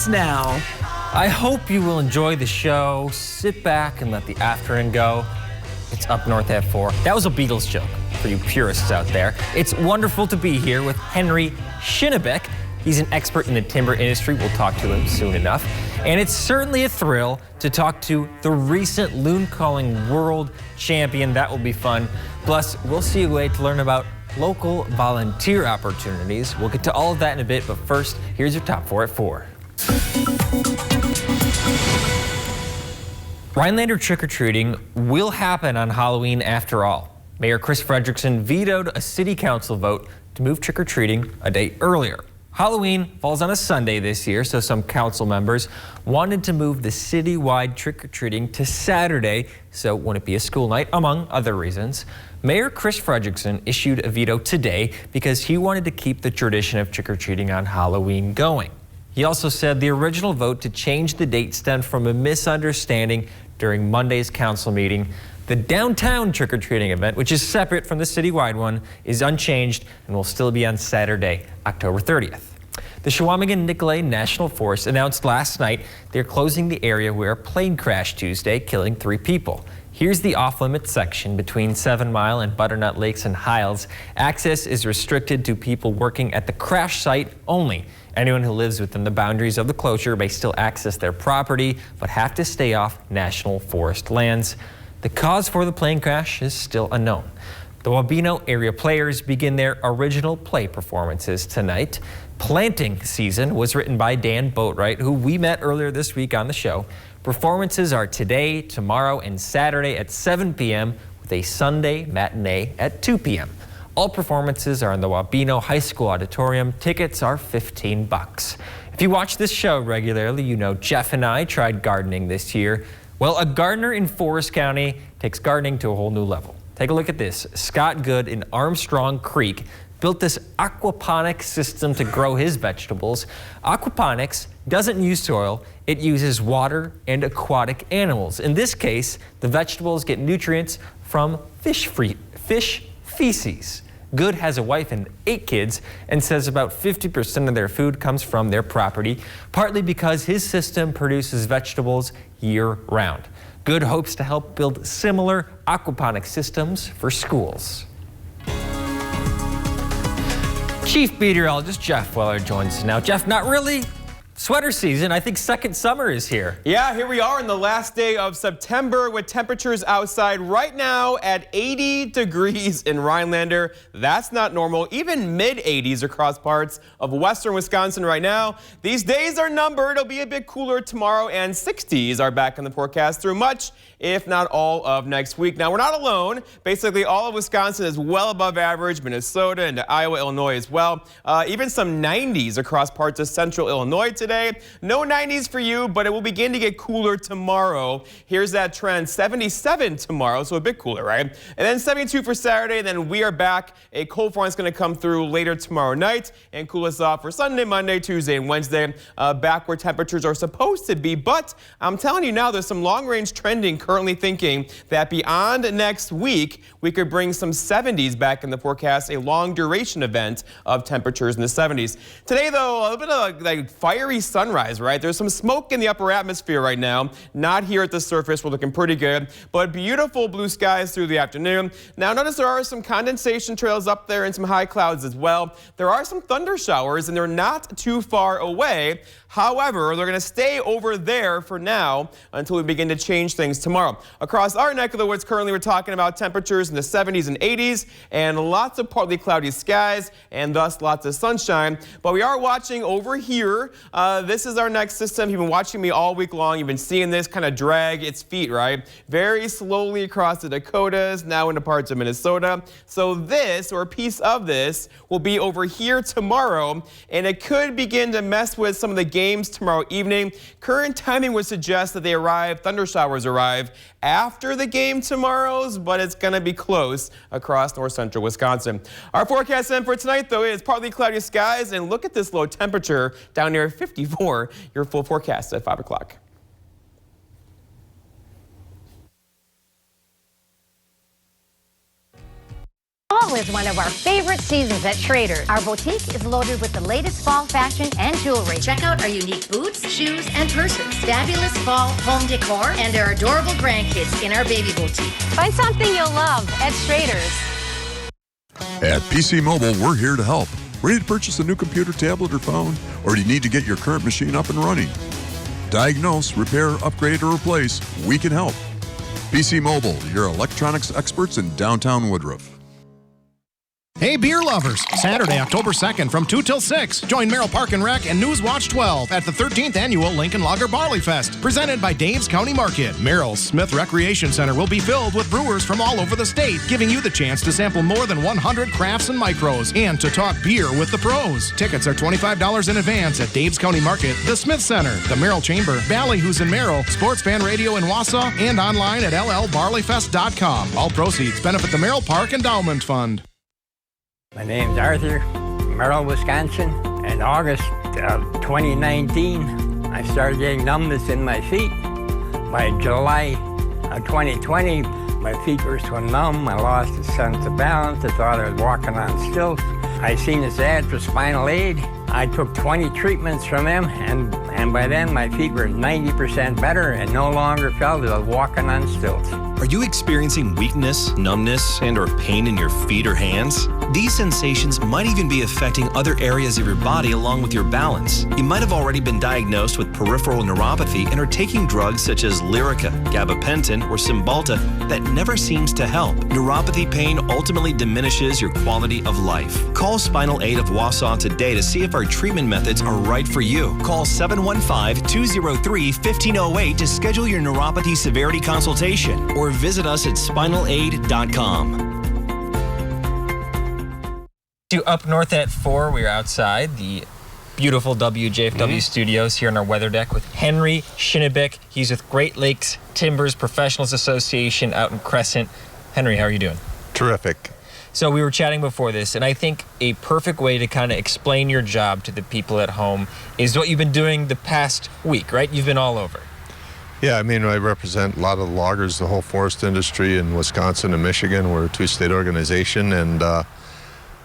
starts now. I hope you will enjoy the show. Sit back and let the afternoon go. It's Up North at 4. That was a Beatles joke for you purists out there. It's wonderful to be here with Henry Schinnebeck. He's an expert in the timber industry. We'll talk to him soon enough. And it's certainly a thrill to talk to the recent Loon Calling world champion. That will be fun. Plus, we'll see a way to learn about local volunteer opportunities. We'll get to all of that in a bit, but first, here's your top 4 at 4. Rhinelander trick-or-treating will happen on Halloween after all. Mayor Chris Frederickson vetoed a city council vote to move trick-or-treating a day earlier. Halloween falls on a Sunday this year, so some council members wanted to move the citywide trick-or-treating to Saturday, so it wouldn't be a school night, among other reasons. Mayor Chris Frederickson issued a veto today because he wanted to keep the tradition of trick-or-treating on Halloween going. He also said the original vote to change the date stemmed from a misunderstanding during Monday's council meeting. The downtown trick-or-treating event, which is separate from the citywide one, is unchanged and will still be on Saturday, October 30th. The Chequamegon-Nicolet National Forest announced last night they're closing the area where a plane crashed Tuesday, killing 3 people. Here's the off-limits section between 7 Mile and Butternut Lakes and Hiles. Access is restricted to people working at the crash site only. Anyone who lives within the boundaries of the closure may still access their property, but have to stay off national forest lands. The cause for the plane crash is still unknown. The Wabeno area players begin their original play performances tonight. Planting Season was written by Dan Boatwright, who we met earlier this week on the show. Performances are today, tomorrow, and Saturday at 7 p.m. with a Sunday matinee at 2 p.m. All performances are in the Wabeno High School Auditorium. Tickets are $15. If you watch this show regularly, you know Jeff and I tried gardening this year. Well, a gardener in Forest County takes gardening to a whole new level. Take a look at this. Scott Good in Armstrong Creek built this aquaponics system to grow his vegetables. Aquaponics doesn't use soil, it uses water and aquatic animals. In this case, the vegetables get nutrients from fish feces. Good has a wife and 8 kids and says about 50% of their food comes from their property, partly because his system produces vegetables year-round. Good hopes to help build similar aquaponic systems for schools. Chief Meteorologist Jeff Weller joins us now. Jeff, not really sweater season. I think second summer is here. Yeah, here we are on the last day of September with temperatures outside right now at 80 degrees in Rhinelander. That's not normal. Even mid-80s across parts of western Wisconsin right now. These days are numbered. It'll be a bit cooler tomorrow, and 60s are back in the forecast through much, if not all, of next week. Now, we're not alone. Basically, all of Wisconsin is well above average. Minnesota and Iowa, Illinois as well. Even some 90s across parts of central Illinois today. No 90s for you, but it will begin to get cooler tomorrow. Here's that trend. 77 tomorrow, so a bit cooler, right? And then 72 for Saturday, and then we are back. A cold front is going to come through later tomorrow night and cool us off for Sunday, Monday, Tuesday, and Wednesday. Back where temperatures are supposed to be. But I'm telling you now, there's some long-range trending currently thinking that beyond next week, we could bring some 70s back in the forecast, a long-duration event of temperatures in the 70s. Today, though, a little bit of like fiery sunrise, right? There's some smoke in the upper atmosphere right now. Not here at the surface. We're looking pretty good, but beautiful blue skies through the afternoon. Now, notice there are some condensation trails up there and some high clouds as well. There are some thunder showers, and they're not too far away. However, they're going to stay over there for now until we begin to change things tomorrow. Across our neck of the woods, currently we're talking about temperatures in the 70s and 80s and lots of partly cloudy skies and thus lots of sunshine. But we are watching over here. This is our next system. You've been watching me all week long. You've been seeing this kind of drag its feet, right? Very slowly across the Dakotas, now into parts of Minnesota. So this, or a piece of this, will be over here tomorrow, and it could begin to mess with some of the games tomorrow evening. Current timing would suggest that thunder showers arrive after the game tomorrow's, but it's going to be close across north central Wisconsin. Our forecast then for tonight, though, is partly cloudy skies, and look at this low temperature down near 54. Your full forecast at 5 o'clock. is one of our favorite seasons at Schrader's. Our boutique is loaded with the latest fall fashion and jewelry. Check out our unique boots, shoes, and purses, fabulous fall home decor, and our adorable grandkids in our baby boutique. Find something you'll love at Schrader's. At PC Mobile, we're here to help. Ready to purchase a new computer, tablet, or phone? Or do you need to get your current machine up and running? Diagnose, repair, upgrade, or replace, we can help. PC Mobile, your electronics experts in downtown Woodruff. Hey, beer lovers! Saturday, October 2nd from 2 till 6. Join Merrill Park and Rec and News Watch 12 at the 13th Annual Lincoln Lager Barley Fest, presented by Dave's County Market. Merrill's Smith Recreation Center will be filled with brewers from all over the state, giving you the chance to sample more than 100 crafts and micros and to talk beer with the pros. Tickets are $25 in advance at Dave's County Market, the Smith Center, the Merrill Chamber, Ballyhoo's in Merrill, Sports Fan Radio in Wausau, and online at llbarleyfest.com. All proceeds benefit the Merrill Park Endowment Fund. My name's Arthur, Merrill, Wisconsin. In August of 2019, I started getting numbness in my feet. By July of 2020, my feet were so numb, I lost a sense of balance. I thought I was walking on stilts. I seen this ad for spinal aid. I took 20 treatments from them, and by then my feet were 90% better and no longer felt as I was walking on stilts. Are you experiencing weakness, numbness, and/or pain in your feet or hands? These sensations might even be affecting other areas of your body along with your balance. You might have already been diagnosed with peripheral neuropathy and are taking drugs such as Lyrica, gabapentin, or Cymbalta that never seems to help. Neuropathy pain ultimately diminishes your quality of life. Call Spinal Aid of Wausau today to see if our treatment methods are right for you. Call 715-203-1508 to schedule your neuropathy severity consultation or visit us at spinalaid.com. Up north at 4, we are outside the beautiful WJFW studios here on our weather deck with Henry Schinnebeck. He's with Great Lakes Timbers Professionals Association out in Crescent. Henry, how are you doing? Terrific. So we were chatting before this, and I think a perfect way to kind of explain your job to the people at home is what you've been doing the past week, right? You've been all over. Yeah, I mean, I represent a lot of the loggers, the whole forest industry in Wisconsin and Michigan. We're a two-state organization, and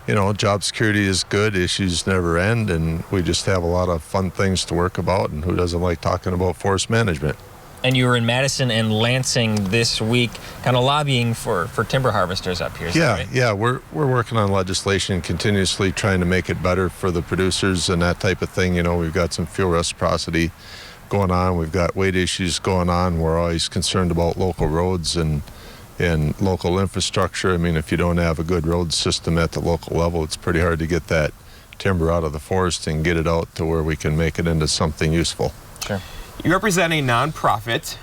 you know, job security is good, issues never end, and we just have a lot of fun things to work about, and who doesn't like talking about forest management? And you were in Madison and Lansing this week, kind of lobbying for timber harvesters up here. Is that right? Yeah, we're working on legislation, continuously trying to make it better for the producers and that type of thing. You know, we've got some fuel reciprocity going on, we've got weight issues going on, we're always concerned about local roads and local infrastructure. I mean, if you don't have a good road system at the local level, it's pretty hard to get that timber out of the forest and get it out to where we can make it into something useful. Sure. You represent a nonprofit.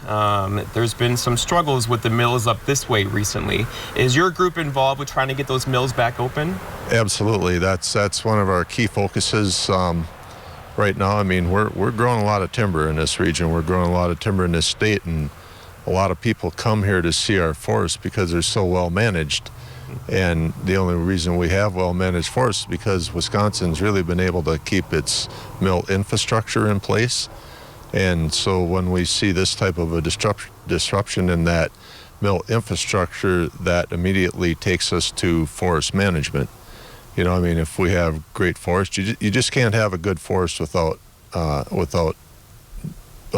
There's been some struggles with the mills up this way recently. Is your group involved with trying to get those mills back open? Absolutely. That's one of our key focuses right now. I mean, we're growing a lot of timber in this region. We're growing a lot of timber in this state, and a lot of people come here to see our forests because they're so well managed. And the only reason we have well managed forests is because Wisconsin's really been able to keep its mill infrastructure in place. And so when we see this type of a disruption in that mill infrastructure, that immediately takes us to forest management. You know, I mean, if we have great forests, you just can't have a good forest without a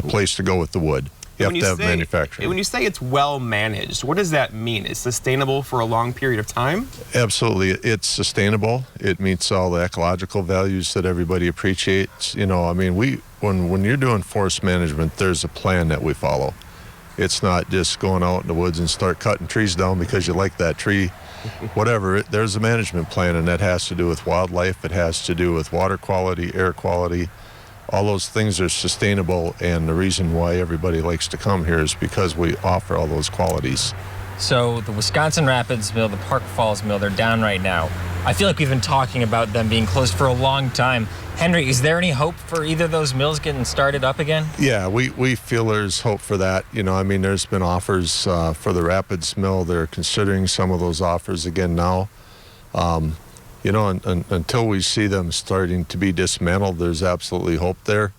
place to go with the wood. You have to have manufacturing. When you say it's well managed, what does that mean? It's sustainable for a long period of time? Absolutely. It's sustainable. It meets all the ecological values that everybody appreciates. You know, I mean, when you're doing forest management, there's a plan that we follow. It's not just going out in the woods and start cutting trees down because you like that tree. Whatever, there's a management plan, and that has to do with wildlife. It has to do with water quality, air quality. All those things are sustainable, and the reason why everybody likes to come here is because we offer all those qualities. So the Wisconsin Rapids Mill, the Park Falls Mill, they're down right now. I feel like we've been talking about them being closed for a long time. Henry, is there any hope for either of those mills getting started up again? Yeah, we feel there's hope for that. You know, I mean, there's been offers for the Rapids Mill. They're considering some of those offers again now. You know, until we see them starting to be dismantled, there's absolutely hope there.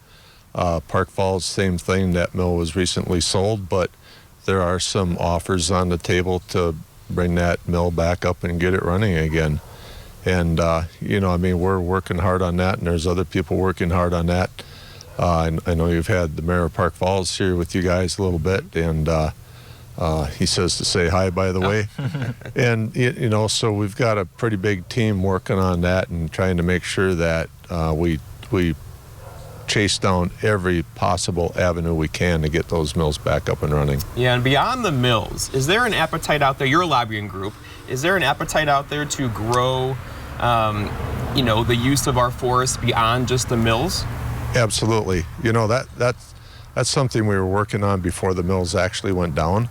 Park Falls, same thing. That mill was recently sold, but there are some offers on the table to bring that mill back up and get it running again. And, we're working hard on that, and there's other people working hard on that. I know you've had the mayor of Park Falls here with you guys a little bit, and he says to say hi, by the way. And, so we've got a pretty big team working on that and trying to make sure that we chase down every possible avenue we can to get those mills back up and running. Yeah, and beyond the mills, is there an appetite out there, your lobbying group, is there an appetite out there to grow, the use of our forests beyond just the mills? Absolutely. That's something we were working on before the mills actually went down.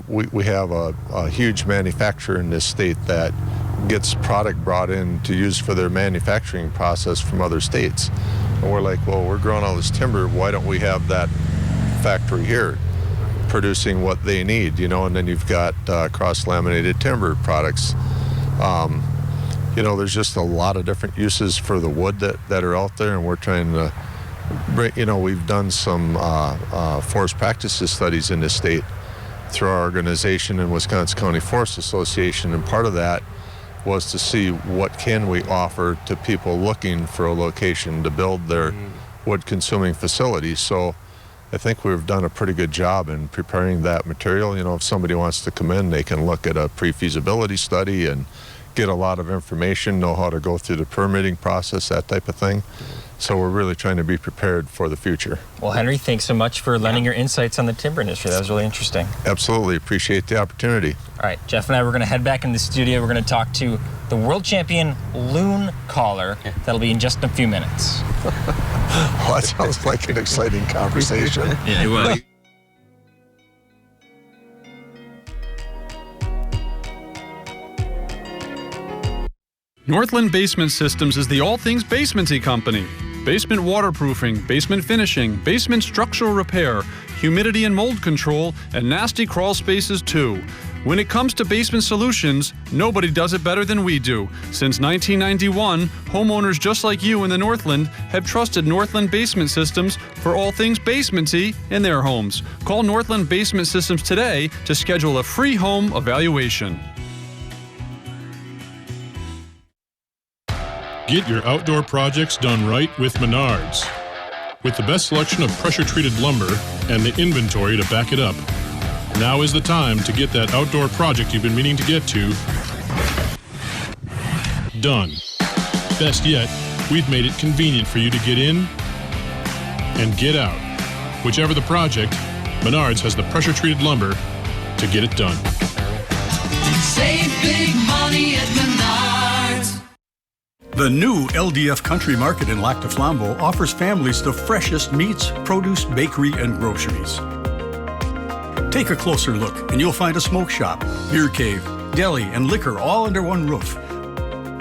We have a huge manufacturer in this state that gets product brought in to use for their manufacturing process from other states. And we're like, well, we're growing all this timber, why don't we have that factory here producing what they need, and then you've got cross-laminated timber products. There's just a lot of different uses for the wood that are out there, and we're trying to bring, we've done some forest practices studies in this state through our organization in Wisconsin County Forest Association, and part of that was to see what can we offer to people looking for a location to build their wood-consuming facilities. So I think we've done a pretty good job in preparing that material. If somebody wants to come in, they can look at a pre-feasibility study and get a lot of information, know how to go through the permitting process, that type of thing. So we're really trying to be prepared for the future. Well, Henry, thanks so much for lending your insights on the timber industry. That was really interesting. Absolutely. Appreciate the opportunity. All right, Jeff and I, we're going to head back in the studio. We're going to talk to the world champion Loon Caller. That'll be in just a few minutes. Well, that sounds like an exciting conversation. Yeah, it will. Northland Basement Systems is the all things basementy company. Basement waterproofing, basement finishing, basement structural repair, humidity and mold control, and nasty crawl spaces too. When it comes to basement solutions, nobody does it better than we do. Since 1991, homeowners just like you in the Northland have trusted Northland Basement Systems for all things basementy in their homes. Call Northland Basement Systems today to schedule a free home evaluation. Get your outdoor projects done right with Menards. With the best selection of pressure-treated lumber and the inventory to back it up, now is the time to get that outdoor project you've been meaning to get to done. Best yet, we've made it convenient for you to get in and get out. Whichever the project, Menards has the pressure-treated lumber to get it done. Save big money at Menards. The new LDF Country Market in Lac du Flambeau offers families the freshest meats, produce, bakery, and groceries. Take a closer look and you'll find a smoke shop, beer cave, deli, and liquor all under one roof,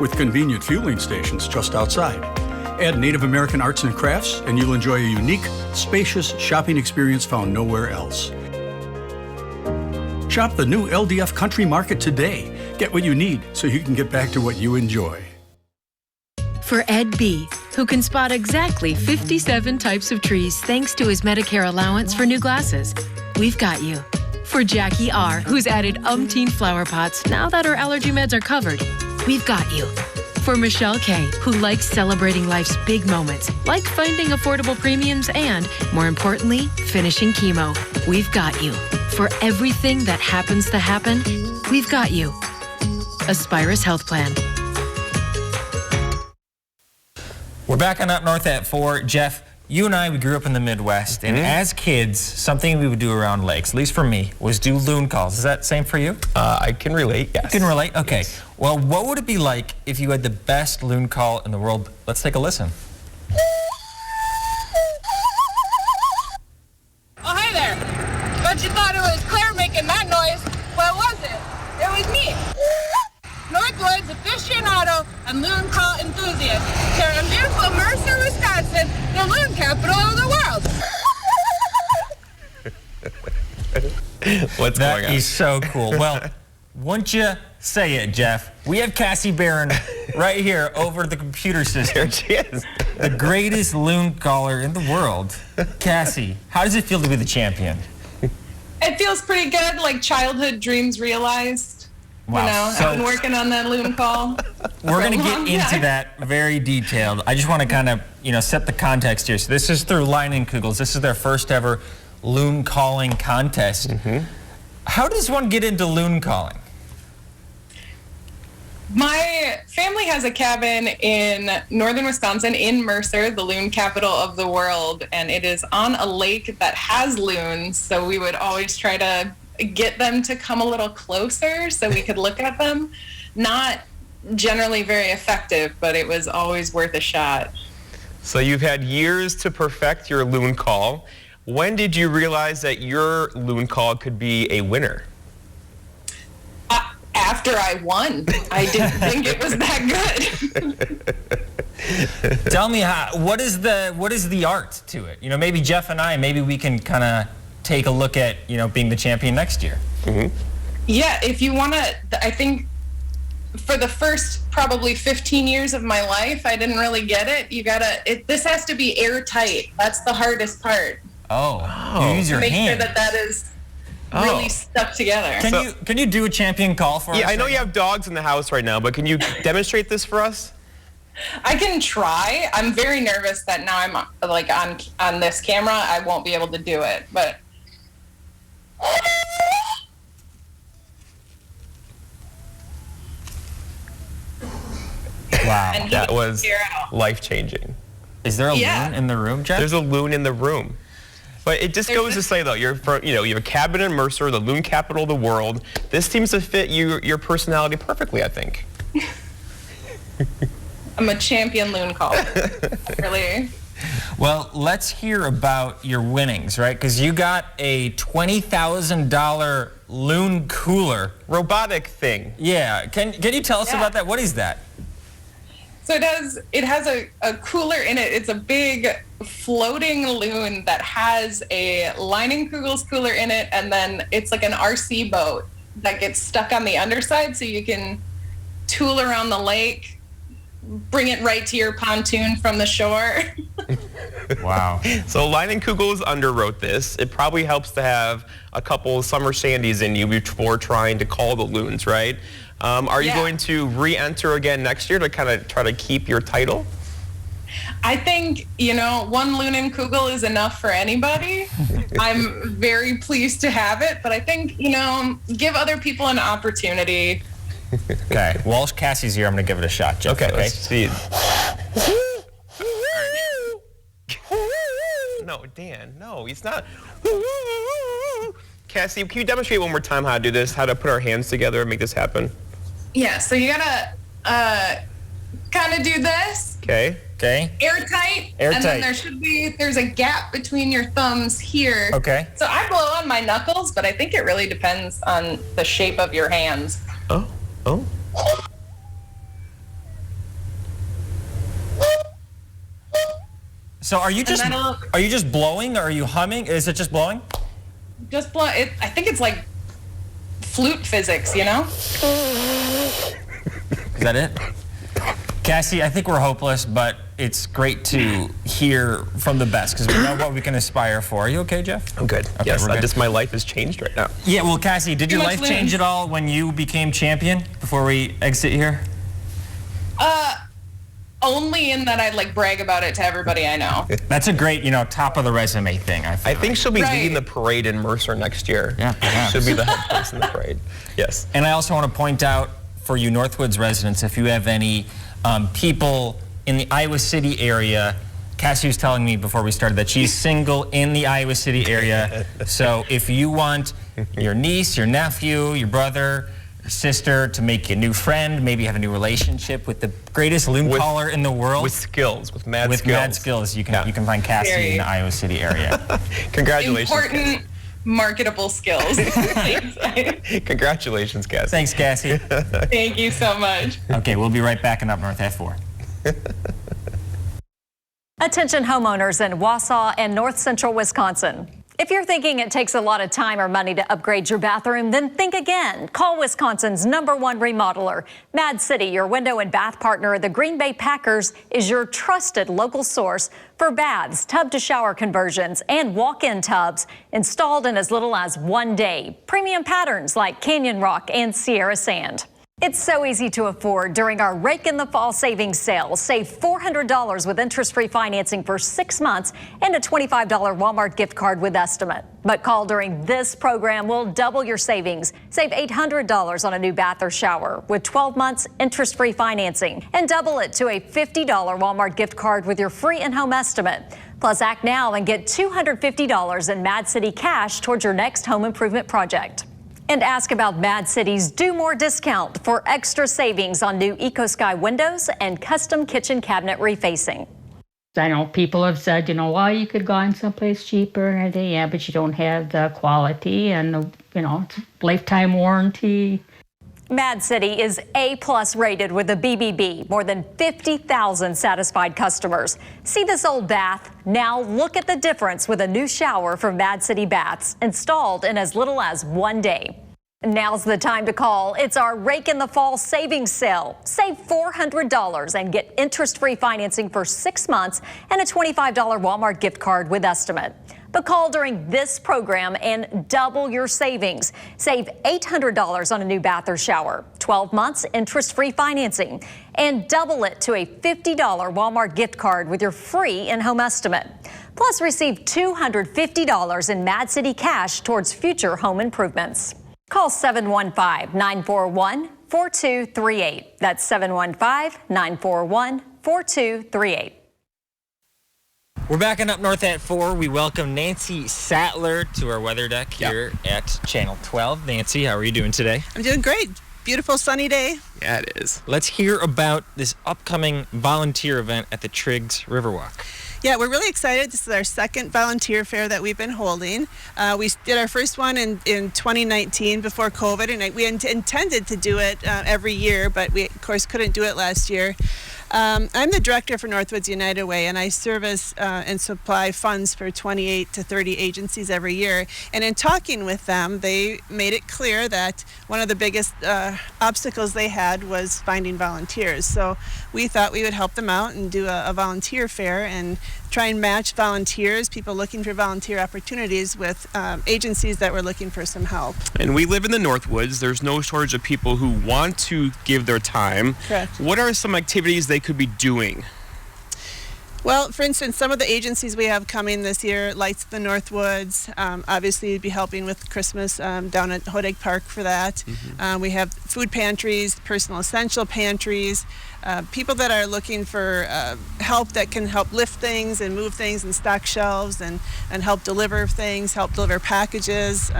with convenient fueling stations just outside. Add Native American arts and crafts and you'll enjoy a unique, spacious shopping experience found nowhere else. Shop the new LDF Country Market today. Get what you need so you can get back to what you enjoy. For Ed B., who can spot exactly 57 types of trees thanks to his Medicare allowance for new glasses, we've got you. For Jackie R., who's added umpteen flower pots now that her allergy meds are covered, we've got you. For Michelle K., who likes celebrating life's big moments, like finding affordable premiums and, more importantly, finishing chemo, we've got you. For everything that happens to happen, we've got you. Aspirus Health Plan. We're back on Up North at 4. Jeff, you and I, we grew up in the Midwest, and as kids, something we would do around lakes, at least for me, was do loon calls. Is that the same for you? I can relate, yes. You can relate? Okay. Yes. Well, what would it be like if you had the best loon call in the world? Let's take a listen. Oh, hi there. Bet you thought it was Claire making that noise. Well, it wasn't. It was me. Northwoods aficionado and loon call enthusiast here in beautiful Mercer, Wisconsin, the loon capital of the world. What's going on? That is so cool. Well, won't you say it, Jeff? We have Cassie Barron right here over the computer system. There she is. The greatest loon caller in the world. Cassie, how does it feel to be the champion? It feels pretty good, like childhood dreams realized. Wow. You know, So- I've been working on that loon call. We're going to for a get long into time. that very detailed. I just want to kind of, set the context here. So this is through Leinenkugels. This is their first ever loon calling contest. How does one get into loon calling? My family has a cabin in northern Wisconsin, in Mercer, the loon capital of the world, and it is on a lake that has loons, so we would always try to get them to come a little closer so we could look at them. Not generally very effective, but it was always worth a shot. So you've had years to perfect your loon call. When did you realize that your loon call could be a winner? After I won. I didn't think it was that good. Tell me, what is the art to it? Maybe Jeff and I, maybe we can kind of take a look at, being the champion next year. Yeah, if you want to, I think for the first probably 15 years of my life, I didn't really get it. This has to be airtight. That's the hardest part. Oh. You use your Make hand. sure that is really stuck together. Can you do a champion call for us? Yeah, I know you have dogs in the house right now, but can you demonstrate this for us? I can try. I'm very nervous that now I'm like on this camera, I won't be able to do it, but. Wow. That was life-changing. Is there a loon in the room, Jeff? There's a loon in the room. But it just goes to say, though, you have a cabin in Mercer, the loon capital of the world. This seems to fit your personality perfectly, I think. I'm a champion loon caller. Really. Well, let's hear about your winnings, right? Because you got a $20,000 loon cooler. Robotic thing. Yeah. Can you tell us about that? What is that? So it has a cooler in it. It's a big floating loon that has a Leinenkugels cooler in it, and then it's like an RC boat that gets stuck on the underside so you can tool around the lake, bring it right to your pontoon from the shore. Wow. So Leinenkugels underwrote this. It probably helps to have a couple summer shandies in you before trying to call the loons, right? Are you going to re-enter again next year to kind of try to keep your title? I think, one Leinenkugel is enough for anybody. I'm very pleased to have it, but I think, give other people an opportunity. Okay. Walsh Cassie's here. I'm going to give it a shot, Jeff. Okay, let's see. No, Dan, no, he's not. Cassie, can you demonstrate one more time how to do this, how to put our hands together and make this happen? Yeah, so you gotta kind of do this. Okay. Okay. Airtight. Airtight. And then there's a gap between your thumbs here. Okay. So I blow on my knuckles, but I think it really depends on the shape of your hands. Oh. So are you just blowing, or are you humming? Is it just blowing? Just blow it. I think it's like flute physics, Is that it? Cassie, I think we're hopeless, but it's great to hear from the best because we know what we can aspire for. Are you okay, Jeff? I'm good. Okay, Yes, we're good. just my life has changed right now. Yeah, well, Cassie, did your Too life much change loon. at all when you became champion before we exit here? Only in that I brag about it to everybody I know. That's a great, top of the resume thing. I think she'll be leading the parade in Mercer next year. Yeah, perhaps. She'll be the head person in the parade. Yes. And I also want to point out for you Northwoods residents, if you have any people in the Iowa City area, Cassie was telling me before we started that she's single in the Iowa City area. So if you want your niece, your nephew, your brother, your sister to make you a new friend, maybe have a new relationship with the greatest loon caller in the world. With skills, with mad skills. With mad skills, you can find Cassie in the Iowa City area. Congratulations. Important marketable skills. Congratulations, Cassie. Thanks, Cassie. Thank you so much. Okay, we'll be right back in Up North F4. Attention homeowners in Wausau and north central Wisconsin. If you're thinking it takes a lot of time or money to upgrade your bathroom, then think again. Call Wisconsin's #1 remodeler. Mad City, your window and bath partner of the Green Bay Packers, is your trusted local source for baths, tub-to-shower conversions, and walk-in tubs installed in as little as 1 day. Premium patterns like Canyon Rock and Sierra Sand. It's so easy to afford during our Rake in the Fall savings sale. Save $400 with interest-free financing for 6 months and a $25 Walmart gift card with estimate. But call during this program, we'll double your savings. Save $800 on a new bath or shower with 12 months interest-free financing and double it to a $50 Walmart gift card with your free in-home estimate. Plus, act now and get $250 in Mad City cash towards your next home improvement project. And ask about Mad City's Do More discount for extra savings on new EcoSky windows and custom kitchen cabinet refacing. I know people have said, well, you could go on someplace cheaper. And yeah, but you don't have the quality and, it's lifetime warranty. Mad City is A+ rated with the BBB. More than 50,000 satisfied customers. See this old bath? Now look at the difference with a new shower from Mad City Baths, installed in as little as 1 day. Now's the time to call. It's our Rake in the Fall savings sale. Save $400 and get interest-free financing for 6 months and a $25 Walmart gift card with estimate. But call during this program and double your savings. Save $800 on a new bath or shower, 12 months interest-free financing, and double it to a $50 Walmart gift card with your free in-home estimate. Plus, receive $250 in Mad City cash towards future home improvements. Call 715-941-4238. That's 715-941-4238. We're backing up north at 4. We welcome Nancy Sattler to our weather deck here at Channel 12. Nancy, how are you doing today? I'm doing great. Beautiful sunny day. Yeah, it is. Let's hear about this upcoming volunteer event at the Triggs Riverwalk. Yeah, we're really excited. This is our second volunteer fair that we've been holding. We did our first one in 2019 before COVID, and we intended to do it every year, but we, of course, couldn't do it last year. I'm the director for Northwoods United Way, and I service and supply funds for 28 to 30 agencies every year. And in talking with them, they made it clear that one of the biggest obstacles they had was finding volunteers. So we thought we would help them out and do a volunteer fair and try and match volunteers, people looking for volunteer opportunities, with agencies that were looking for some help. And we live in the Northwoods. There's no shortage of people who want to give their time. Correct. What are some activities they could be doing? Well, for instance, some of the agencies we have coming this year, Lights of the Northwoods, obviously you'd be helping with Christmas down at Hodag Park for that. Mm-hmm. We have food pantries, personal essential pantries, people that are looking for help that can help lift things and move things and stock shelves and help deliver things, help deliver packages,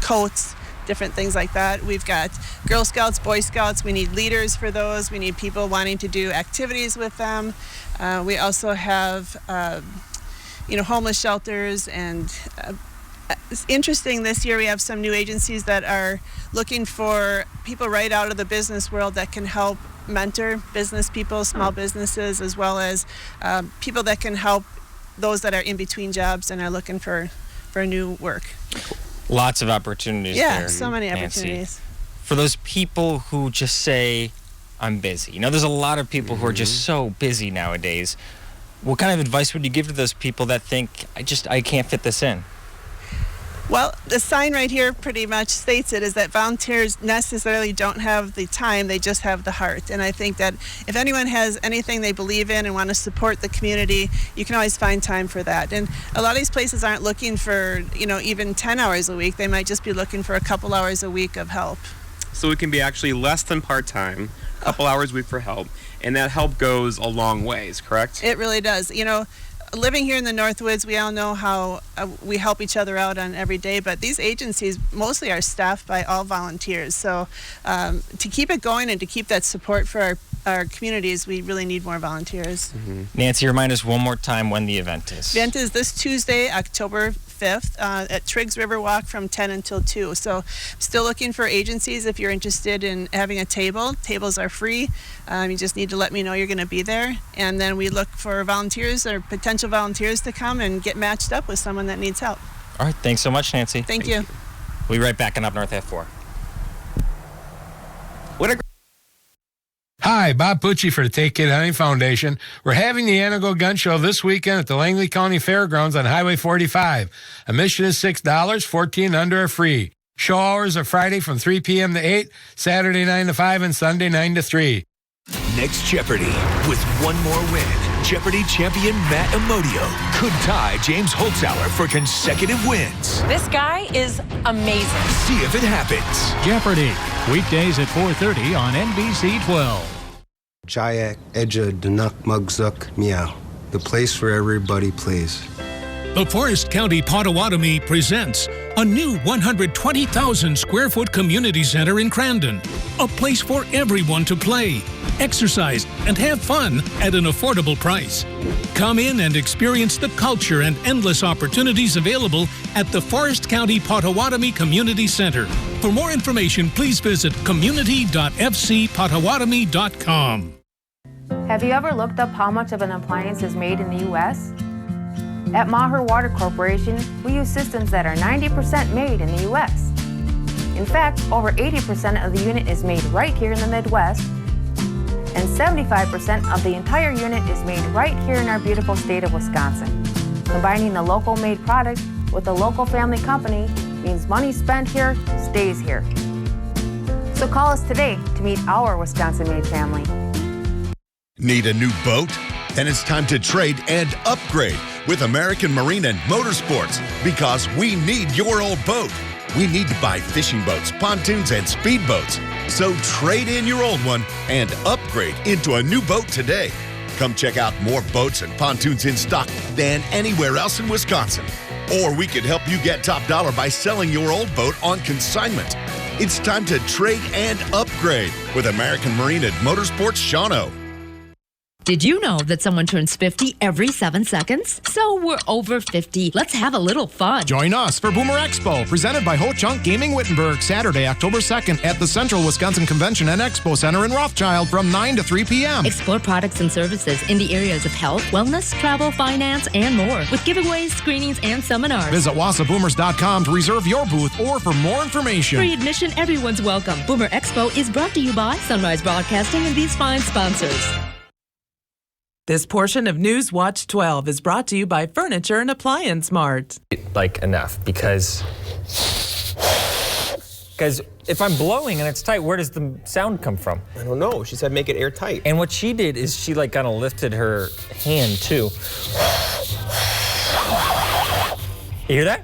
coats, different things like that. We've got Girl Scouts, Boy Scouts. We need leaders for those. We need people wanting to do activities with them. We also have, homeless shelters. And it's interesting, this year we have some new agencies that are looking for people right out of the business world that can help mentor business people, small businesses, as well as people that can help those that are in between jobs and are looking for new work. Lots of opportunities there. Yeah, so many Nancy. opportunities. For those people who just say, I'm busy. There's a lot of people who are just so busy nowadays. What kind of advice would you give to those people that think, I can't fit this in? Well, the sign right here pretty much states it, is that volunteers necessarily don't have the time, they just have the heart. And I think that if anyone has anything they believe in and want to support the community, you can always find time for that. And a lot of these places aren't looking for, even 10 hours a week. They might just be looking for a couple hours a week of help. So it can be actually less than part-time, a couple hours a week for help, and that help goes a long ways, correct? It really does. Living here in the Northwoods, we all know how we help each other out on every day, but these agencies mostly are staffed by all volunteers. So to keep it going and to keep that support for our communities, we really need more volunteers. Mm-hmm. Nancy, remind us one more time when the event is. The event is this Tuesday, October 5th at Triggs Riverwalk from 10 until 2. So still looking for agencies if you're interested in having a table. Tables are free. You just need to let me know you're going to be there. And then we look for volunteers or potential volunteers to come and get matched up with someone that needs help. All right, thanks so much, Nancy. Thank you. We'll be right back on Up North at 4. Hi, Bob Pucci for the Take Kid Hunting Foundation. We're having the Anago Gun Show this weekend at the Langley County Fairgrounds on Highway 45. Admission is $6, 14 under are free. Show hours are Friday from 3 p.m. to 8, Saturday 9 to 5, and Sunday 9 to 3. Next Jeopardy! With one more win, Jeopardy champion Matt Amodio could tie James Holzhauer for consecutive wins. This guy is amazing. See if it happens. Jeopardy! Weekdays at 4:30 on NBC 12. Jayak Edja Danuk Mugzuk Meow. The place where everybody plays. The Forest County Potawatomi presents a new 120,000 square foot community center in Crandon. A place for everyone to play, exercise, and have fun at an affordable price. Come in and experience the culture and endless opportunities available at the Forest County Potawatomi Community Center. For more information, please visit community.fcpotawatomi.com. Have you ever looked up how much of an appliance is made in the U.S.? At Maher Water Corporation, we use systems that are 90% made in the U.S. In fact, over 80% of the unit is made right here in the Midwest, and 75% of the entire unit is made right here in our beautiful state of Wisconsin. Combining the local made product with a local family company means money spent here stays here. So call us today to meet our Wisconsin-made family. Need a new boat? Then it's time to trade and upgrade with American Marine and Motorsports, because we need your old boat. We need to buy fishing boats, pontoons, and speedboats. So trade in your old one and upgrade into a new boat today. Come check out more boats and pontoons in stock than anywhere else in Wisconsin. Or we could help you get top dollar by selling your old boat on consignment. It's time to trade and upgrade with American Marine and Motorsports Shawano. Did you know that someone turns 50 every 7 seconds? So we're over 50. Let's have a little fun. Join us for Boomer Expo, presented by Ho Chunk Gaming Wittenberg, Saturday, October 2nd at the Central Wisconsin Convention and Expo Center in Rothschild from 9 to 3 p.m. Explore products and services in the areas of health, wellness, travel, finance, and more, with giveaways, screenings, and seminars. Visit wasaboomers.com to reserve your booth or for more information. Free admission, everyone's welcome. Boomer Expo is brought to you by Sunrise Broadcasting and these fine sponsors. This portion of News Watch 12 is brought to you by Furniture and Appliance Mart. Like enough, because if I'm blowing and it's tight, where does the sound come from? I don't know. She said make it airtight. And what she did is she like kind of lifted her hand too. You hear that?